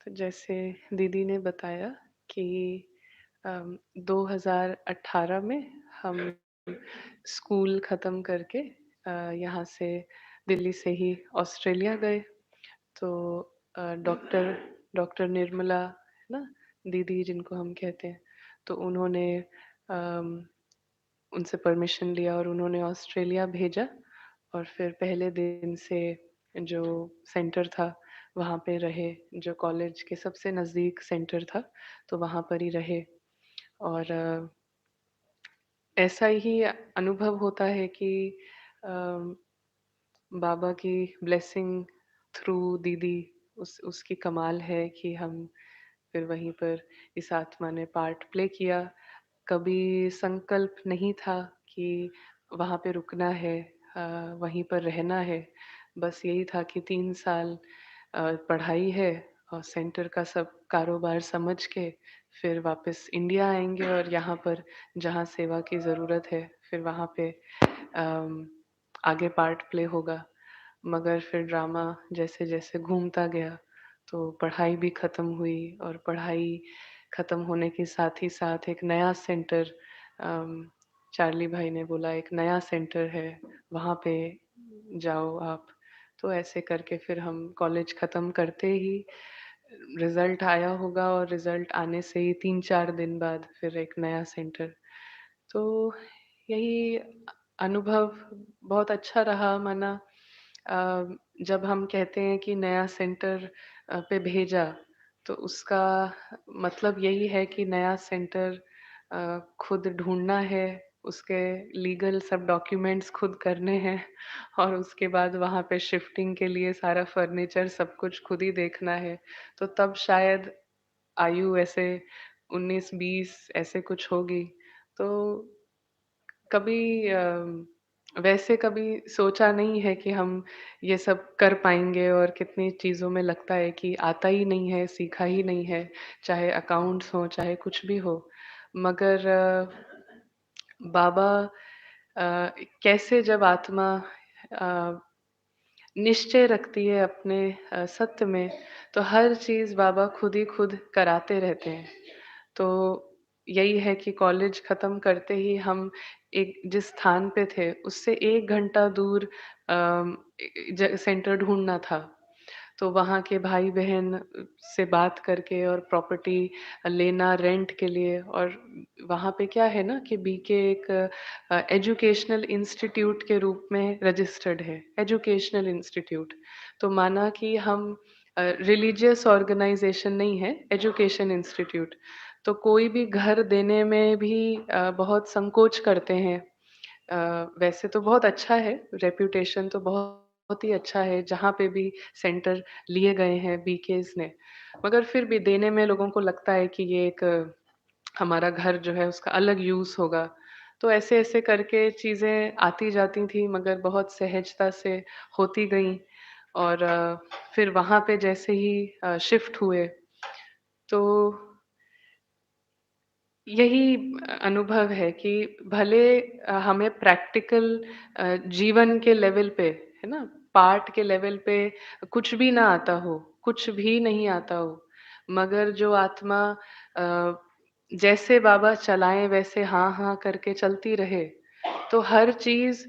तो जैसे दीदी ने बताया कि 2018 में हम स्कूल खत्म करके यहाँ से दिल्ली से ही ऑस्ट्रेलिया गए। तो डॉक्टर डॉक्टर निर्मला है ना, दीदी जिनको हम कहते हैं, तो उन्होंने अम, उनसे परमिशन लिया और उन्होंने ऑस्ट्रेलिया भेजा। और फिर पहले दिन से जो सेंटर था वहाँ पे रहे, जो कॉलेज के सबसे नज़दीक सेंटर था, तो वहाँ पर ही रहे। और ऐसा ही अनुभव होता है कि अ, बाबा की ब्लेसिंग थ्रू दीदी, उसकी कमाल है कि हम फिर वहीं पर इस आत्मा ने पार्ट प्ले किया। कभी संकल्प नहीं था कि वहाँ पे रुकना है, वहीं पर रहना है। बस यही था कि 3 साल पढ़ाई है और सेंटर का सब कारोबार समझ के फिर वापस इंडिया आएँगे और यहाँ पर जहाँ सेवा की ज़रूरत है, फिर वहाँ पे अम, आगे पार्ट प्ले होगा। मगर फिर ड्रामा जैसे-जैसे घूमता गया, तो पढ़ाई भी खत्म हुई और पढ़ाई खत्म होने के साथ ही साथ एक नया सेंटर, अम, चार्ली भाई ने बोला एक नया सेंटर है, वहाँ पे जाओ आप। तो ऐसे करके फिर हम कॉलेज खत्म करते ही रिज़ल्ट आया होगा और रिज़ल्ट आने से ही 3-4 दिन बाद फिर एक नया सेंटर। तो यही अनुभव बहुत अच्छा रहा माना। जब हम कहते हैं कि नया सेंटर पे भेजा, तो उसका मतलब यही है कि नया सेंटर खुद ढूँढना है, उसके लीगल सब डॉक्यूमेंट्स खुद करने हैं और उसके बाद वहाँ पे शिफ्टिंग के लिए सारा फर्नीचर सब कुछ खुद ही देखना है। तो तब शायद आयु ऐसे 19-20 ऐसे कुछ होगी। तो कभी वैसे कभी सोचा नहीं है कि हम ये सब कर पाएँगे, और कितनी चीज़ों में लगता है कि आता ही नहीं है, सीखा ही नहीं है, चाहे अकाउंट्स हो, चाहे कुछ भी हो। मगर बाबा कैसे जब आत्मा अ, निश्चय रखती है अपने सत्य में, तो हर चीज़ बाबा खुद ही खुद कराते रहते हैं। तो यही है कि कॉलेज खत्म करते ही हम एक जिस स्थान पे थे, उससे 1 घंटा दूर अम, सेंटर ढूँढना था। तो वहाँ के भाई-बहन से बात करके और प्रॉपर्टी लेना रेंट के लिए। और वहाँ पे क्या है ना कि बीके एक एजुकेशनल इंस्टीट्यूट के रूप में रजिस्टर्ड है, एजुकेशनल इंस्टीट्यूट। तो माना कि हम रिलीजियस ऑर्गेनाइज़ेशन नहीं है, एजुकेशन इंस्टीट्यूट। तो कोई भी घर देने में भी बहुत संकोच करते हैं। वैसे तो बहुत अच्छा है, रेप्यूटेशन तो बहुत ही अच्छा है, जहाँ पे भी सेंटर लिए गए हैं बीकेज़ ने। मगर फिर भी देने में लोगों को लगता है कि ये एक हमारा घर जो है उसका अलग यूज़ होगा। तो ऐसे-ऐसे करके चीज़ें आती जाती थी, मगर बहुत सहजता से होती गईं। और फिर वहाँ पे जैसे ही शिफ्ट हुए, तो यही अनुभव है कि भले हमें प्रैक्टिकल जीवन के लेवल पे, है ना? पाठ के लेवल पे कुछ भी ना आता हो, कुछ भी नहीं आता हो, मगर जो आत्मा अ, जैसे बाबा चलाएँ वैसे हाँ, हाँ करके चलती रहे, तो हर चीज़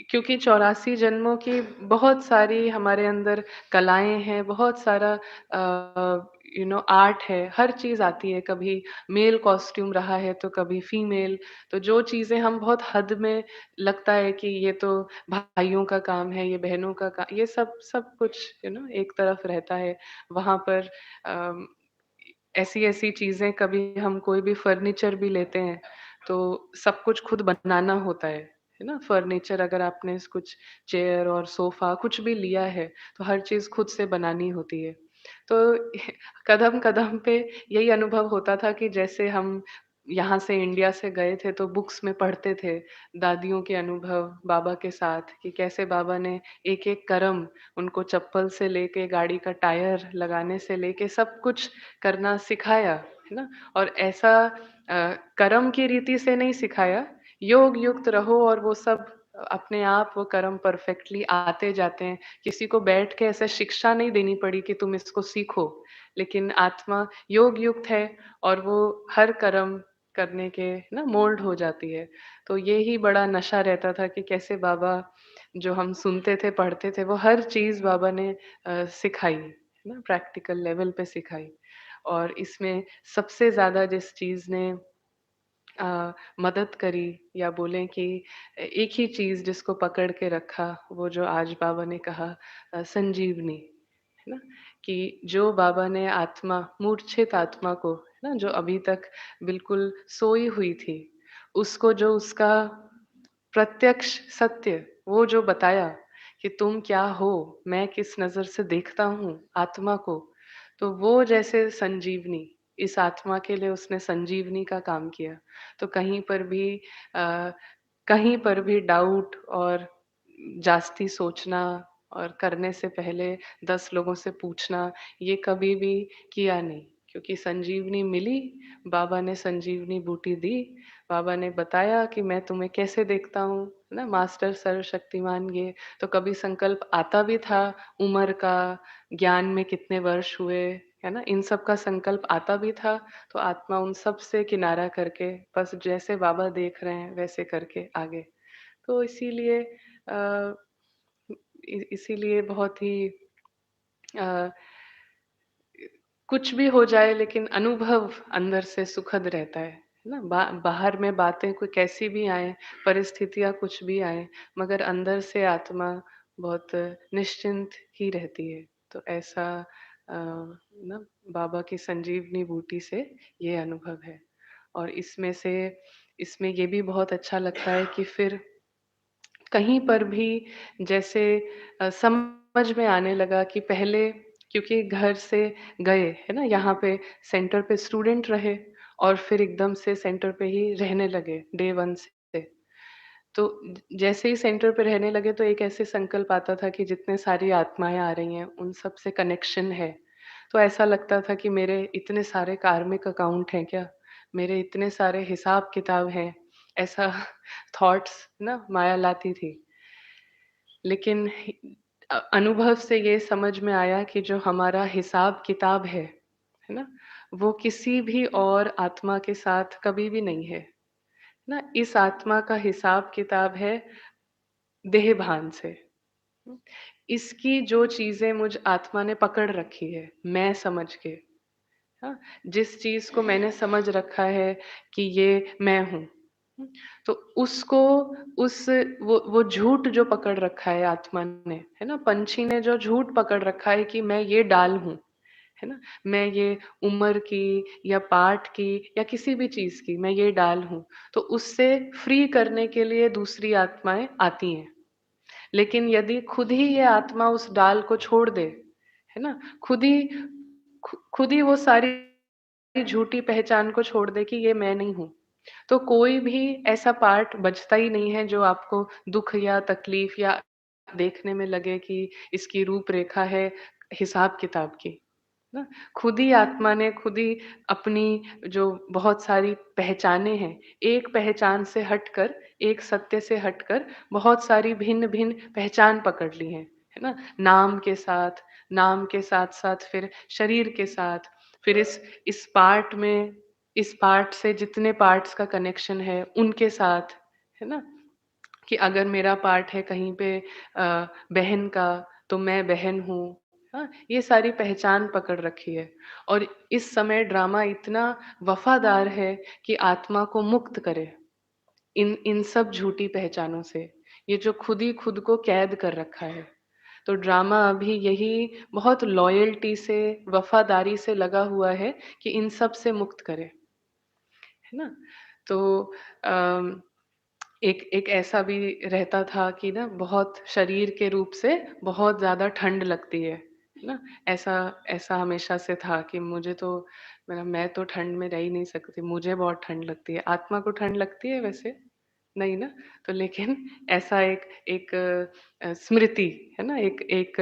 क्योंकि 84 जन्मों की बहुत सारी हमारे अंदर कलाएँ हैं, बहुत सारा आर्ट है, हर चीज़ आती है। कभी मेल कॉस्ट्यूम रहा है, तो कभी फीमेल। तो जो चीज़ें हम बहुत हद में लगता है कि ये तो भाइयों का काम है, ये बहनों का ये सब सब कुछ एक तरफ रहता है। वहाँ पर अम, ऐसी-ऐसी चीज़ें, कभी हम कोई भी फर्नीचर भी लेते हैं, तो सब कुछ खुद बनाना होता है ना? फर्नीचर अगर आपने कुछ चेयर और सोफ़ा कुछ भी लिया है, तो हर चीज़ खुद से बनानी होती है। तो कदम-कदम पे यही अनुभव होता था कि जैसे हम यहाँ से इंडिया से गए थे, तो बुक्स में पढ़ते थे, दादियों के अनुभव बाबा के साथ, कि कैसे बाबा ने एक-एक कर्म उनको चप्पल से लेके गाड़ी का टायर लगाने से लेके सब कुछ करना सिखाया, है ना? और ऐसा कर्म की रीति से नहीं सिखाया, योग युक्त रहो और वो सब अपने आप वो कर्म परफेक्टली आते जाते हैं। किसी को बैठ के ऐसे शिक्षा नहीं देनी पड़ी कि तुम इसको सीखो, लेकिन आत्मा योग युक्त है और वो हर कर्म करने के ना मोल्ड हो जाती है। तो ये ही बड़ा नशा रहता था कि कैसे बाबा जो हम सुनते थे, पढ़ते थे, वो हर चीज़ बाबा ने सिखाई, है ना? प्रैक्टिकल लेवल पे सिखाई। और इसमें सबसे ज़्यादा जिस चीज़ ने मदद करी या बोलें कि एक ही चीज़ जिसको पकड़ के रखा, वो जो आज बाबा ने कहा संजीवनी, है ना? कि जो बाबा ने आत्मा, मूर्छित आत्मा को, है ना? जो अभी तक बिल्कुल सोई हुई थी, उसको जो उसका प्रत्यक्ष सत्य वो जो बताया कि तुम क्या हो, मैं किस नज़र से देखता हूँ आत्मा को, तो वो जैसे संजीवनी, इस आत्मा के लिए उसने संजीवनी का काम किया। तो अ, कहीं पर भी डाउट और जास्ती सोचना और करने से पहले 10 लोगों से पूछना, ये कभी भी किया नहीं। क्योंकि संजीवनी मिली, बाबा ने संजीवनी बूटी दी, बाबा ने बताया कि मैं तुम्हें कैसे देखता हूँ, है ना? मास्टर सर्वशक्तिमान ये, तो कभी संकल्प आता भी था उम्र का, ज्ञान में कितने वर्ष हुए, है ना? इन सब का संकल्प आता भी था, तो आत्मा उन सब से किनारा करके बस जैसे बाबा देख रहे हैं वैसे करके आगे। तो अ, इसीलिए बहुत ही अ, कुछ भी हो जाए लेकिन अनुभव अंदर से सुखद रहता है ना? बाहर में बातें कोई कैसी भी आए, परिस्थितियाँ कुछ भी आए, मगर अंदर से आत्मा बहुत निश्चिंत ही रहती है। तो ऐसा ना बाबा की संजीवनी बूटी से ये अनुभव है। और इसमें ये भी बहुत अच्छा लगता है कि फिर कहीं पर भी जैसे समझ में आने लगा कि पहले क्योंकि घर से गए, है ना? यहाँ पे सेंटर पे स्टूडेंट रहे और फिर एकदम से सेंटर पे ही रहने लगे डे 1 से। तो जैसे ही सेंटर पे रहने लगे तो एक ऐसे संकल्प आता था कि जितने सारी आत्माएँ आ रही हैं, उन सब से कनेक्शन है। तो ऐसा लगता था कि मेरे इतने सारे कार्मिक अकाउंट हैं क्या? मेरे इतने सारे हिसाब-किताब हैं। ऐसा थॉट्स ना माया लाती थी। लेकिन अनुभव से ये समझ में आया कि जो हमारा हिसाब-किताब है ना? वो किसी भी और आत्मा के साथ कभी भी नहीं है। ना इस आत्मा का हिसाब-किताब है देह भान से। हुँ, इसकी जो चीज़ें मुझ आत्मा ने पकड़ रखी है, मैं समझ के, हाँ? जिस चीज़ को मैंने समझ रखा है कि ये मैं हूँ, हुँ? तो उसको उस वो झूठ जो पकड़ रखा है आत्मा ने, है ना? पंछी ने जो झूठ पकड़ रखा है कि मैं ये डाल हूँ, है ना? मैं ये उम्र की या पाठ की या किसी भी चीज़ की मैं ये डाल हूँ, तो उससे फ्री करने के लिए दूसरी आत्माएँ आती हैं। लेकिन यदि खुद ही ये आत्मा उस डाल को छोड़ दे, है ना? खुद ही वो सारी झूठी पहचान को छोड़ दे कि ये मैं नहीं हूँ। तो कोई भी ऐसा पार्ट बचता ही नहीं है जो आपको दुःख या तकलीफ या देखने में लगे कि इसकी रूपरेखा है हिसाब-किताब की, ना? खुद ही आत्मा ने खुद ही अपनी जो बहुत सारी पहचाने हैं, एक पहचान से हटकर, एक सत्य से हटकर बहुत सारी भिन्न-भिन्न पहचान पकड़ ली हैं, है ना? नाम के साथ-साथ फिर शरीर के साथ, फिर इस पार्ट से जितने पार्ट्स का कनेक्शन है, उनके साथ, है ना? कि अगर मेरा पार्ट है कहीं पे बहन का, तो मैं बहन हूँ, हाँ? ये सारी पहचान पकड़ रखी है और इस समय ड्रामा इतना वफ़ादार है कि आत्मा को मुक्त करे, इन इन सब झूठी पहचानों से। ये जो खुद ही खुद को कैद कर रखा है। तो ड्रामा अभी यही बहुत लॉयल्टी से, वफ़ादारी से लगा हुआ है कि इन सब से मुक्त करे, है ना? तो अम एक एक ऐसा भी रहता था कि ना बहुत शरीर के रूप से बहुत ज़्यादा ठंड लगती है ना? ऐसा ऐसा हमेशा से था कि मुझे तो मैं तो ठंड में रह ही नहीं सकती, मुझे बहुत ठंड लगती है। आत्मा को ठंड लगती है वैसे? नहीं ना? तो लेकिन ऐसा एक एक स्मृति, है ना? एक एक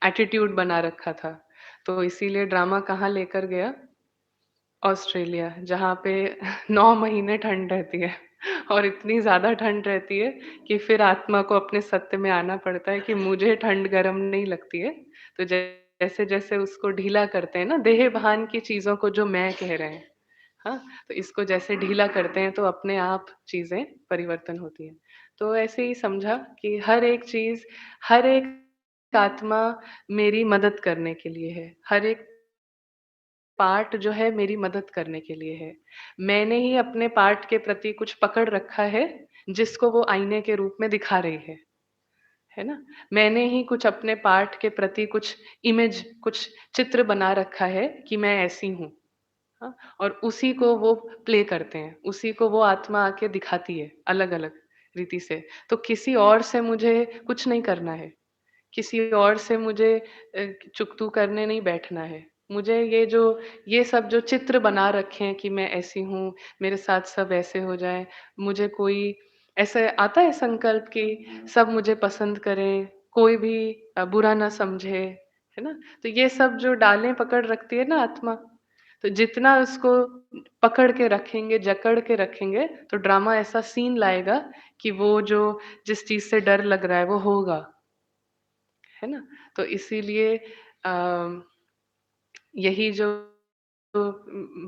एटीट्यूड बना रखा था। तो इसीलिए ड्रामा कहाँ लेकर गया? ऑस्ट्रेलिया, जहाँ पे 9 महीने ठंड रहती है। और इतनी ज़्यादा ठंड रहती है कि फिर आत्मा को अपने सत्य में आना पड़ता है कि मुझे ठंड गरम नहीं लगती है। तो जैसे-जैसे उसको ढीला करते हैं ना, देह भान की चीज़ों को जो मैं कह रहे हैं, हाँ? तो इसको जैसे ढीला करते हैं तो अपने आप चीज़ें परिवर्तन होती हैं। तो ऐसे ही समझा कि हर एक चीज़, हर एक आत्मा मेरी मदद करने के लिए है। हर एक पार्ट जो है मेरी मदद करने के लिए है। मैंने ही अपने पार्ट के प्रति कुछ पकड़ रखा है, जिसको वो आईने के रूप में दिखा रही है ना? मैंने ही कुछ अपने पार्ट के प्रति कुछ इमेज, कुछ चित्र बना रखा है कि मैं ऐसी हूँ, हाँ? और उसी को वो प्ले करते हैं, उसी को वो आत्मा आके दिखाती है, अलग-अलग रीति से। तो किसी और से मुझे कुछ नहीं करना है। किसी और से मुझे चुकतू करने नहीं बैठना है। मुझे ये सब जो चित्र बना रखे हैं कि मैं ऐसी हूँ, मेरे साथ सब ऐसे हो जाएँ, मुझे कोई ऐसे आता है संकल्प कि सब मुझे पसंद करें, कोई भी बुरा ना समझे, है ना? तो ये सब जो डालें पकड़ रखती है ना आत्मा, तो जितना उसको पकड़ के रखेंगे, जकड़ के रखेंगे, तो ड्रामा ऐसा सीन लाएगा कि वो जो जिस चीज़ से डर लग रहा है, वो होगा। है ना? तो इसीलिए अ, यही जो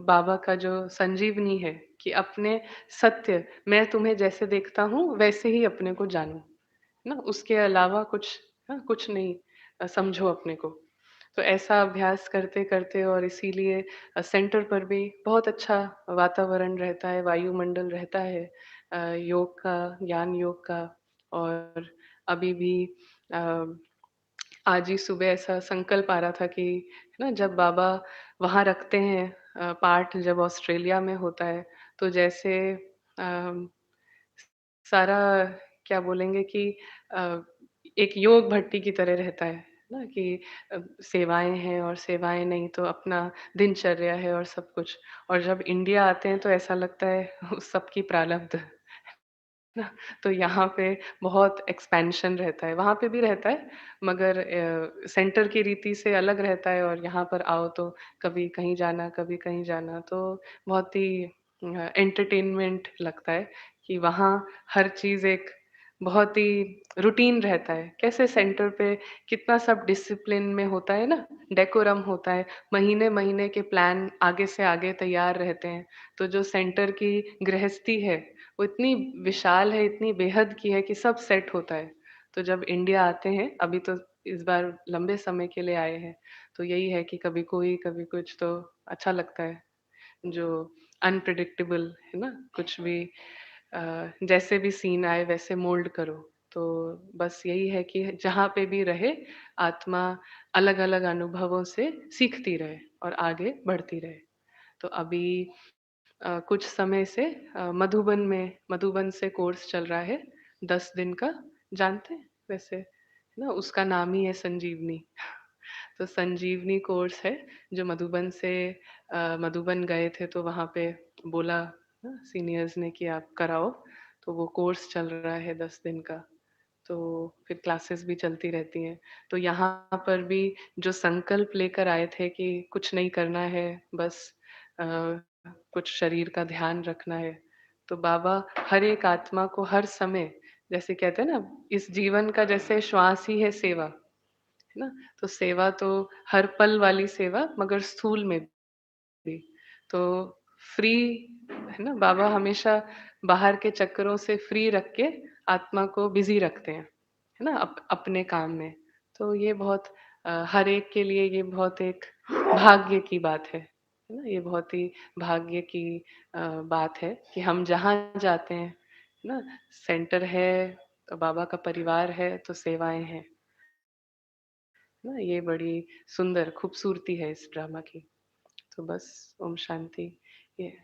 बाबा का जो संजीवनी है कि अपने सत्य, मैं तुम्हें जैसे देखता हूँ वैसे ही अपने को जानो, है ना? उसके अलावा कुछ कुछ नहीं समझो अपने को। तो ऐसा अभ्यास करते-करते और इसीलिए सेंटर पर भी बहुत अच्छा वातावरण रहता है, वायुमंडल रहता है योग का, ज्ञान योग का और अभी भी अ आज ही सुबह ऐसा संकल्प आ रहा था कि है ना जब बाबा वहाँ रखते हैं पाठ जब ऑस्ट्रेलिया में होता है तो जैसे अम, सारा क्या बोलेंगे कि अ, एक योग भट्टी की तरह रहता है ना कि सेवाएं हैं और सेवाएं नहीं तो अपना दिनचर्या है और सब कुछ और जब इंडिया आते हैं तो ऐसा लगता है उस सब की प्रारब्ध ना, तो यहाँ पे बहुत एक्सपेंशन रहता है, वहाँ पे भी रहता है मगर सेंटर की रीति से अलग रहता है और यहाँ पर आओ तो कभी कहीं जाना, कभी कहीं जाना, तो बहुत ही एंटरटेनमेंट लगता है कि वहाँ हर चीज़ एक बहुत ही रूटीन रहता है। कैसे सेंटर पे कितना सब डिसिप्लिन में होता है ना, डेकोरम होता है, महीने-महीने के प्लान आगे से आगे तैयार रहते हैं। तो जो सेंटर की गृहस्थी है वो इतनी विशाल है, इतनी बेहद की है कि सब सेट होता है। तो जब इंडिया आते हैं, अभी तो इस बार लंबे समय के लिए आए हैं, तो यही है कि कभी कोई, कभी कुछ तो अच्छा लगता है, जो अनप्रेडिक्टेबल है ना? कुछ भी जैसे भी सीन आए वैसे मोल्ड करो। तो बस यही है कि जहाँ पे भी रहे, आत्मा अलग-अलग अनुभवों से सीखती रहे और आगे बढ़ती रहे। तो अभी कुछ समय से मधुबन से कोर्स चल रहा है 10 दिन का जानते हैं वैसे है ना उसका नाम ही है संजीवनी तो संजीवनी कोर्स है जो मधुबन गए थे तो वहाँ पे बोला ना सीनियर्स ने कि आप कराओ तो वो कोर्स चल रहा है 10 दिन का तो फिर क्लासेस भी चलती रहती हैं तो यहाँ पर भी जो संकल्प लेकर आए थे कि कुछ नहीं करना है बस अ, कुछ शरीर का ध्यान रखना है तो बाबा हर एक आत्मा को हर समय जैसे कहते हैं ना इस जीवन का जैसे श्वास ही है सेवा है ना तो सेवा तो हर पल वाली सेवा मगर स्थूल में भी तो फ्री है ना बाबा हमेशा बाहर के चक्करों से फ्री रख के आत्मा को बिजी रखते हैं है ना अपने काम में तो ये बहुत हर एक के लिए ये बहुत एक भाग्य की बात है ना ये बहुत ही भाग्य की बात है कि हम जहाँ जाते हैं ना सेंटर है तो बाबा का परिवार है तो सेवाएं हैं ना ये बड़ी सुंदर खूबसूरती है इस ड्रामा की तो बस ओम शांति ये